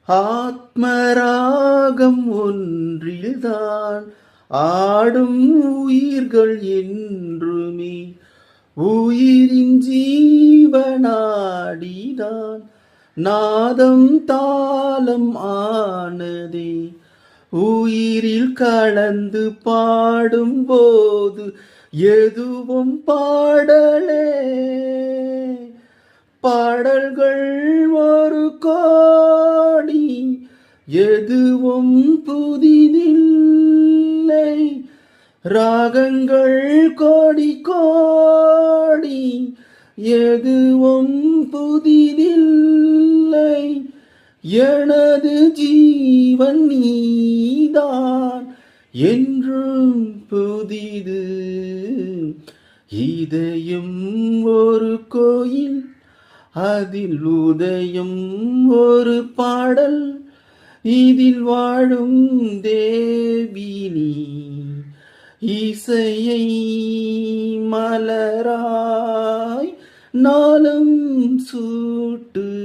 ஆத்மராகம் ஒன்றில்தான் ஆடும் உயிர்கள் என்றுமே. உயிரின் ஜீவனாடிதான் நாதம் தாளம் ஆனதே. உயிரில் கலந்து பாடும்போது எதுவும் பாடலே. பாடல்கள் ஒரு கோடி, எதுவும் புதிதில்லை. ராகங்கள் கோடி கோடி, எதுவும் புதிதில்லை. எனது ஜீவன் நீதான் என்றும் புதிது. இதயம் ஒரு கோயில், அதில் உதயம் ஒரு பாடல். இதில் வாழும் தேவினி இசையை மலராய் நாளும் சூட்டு.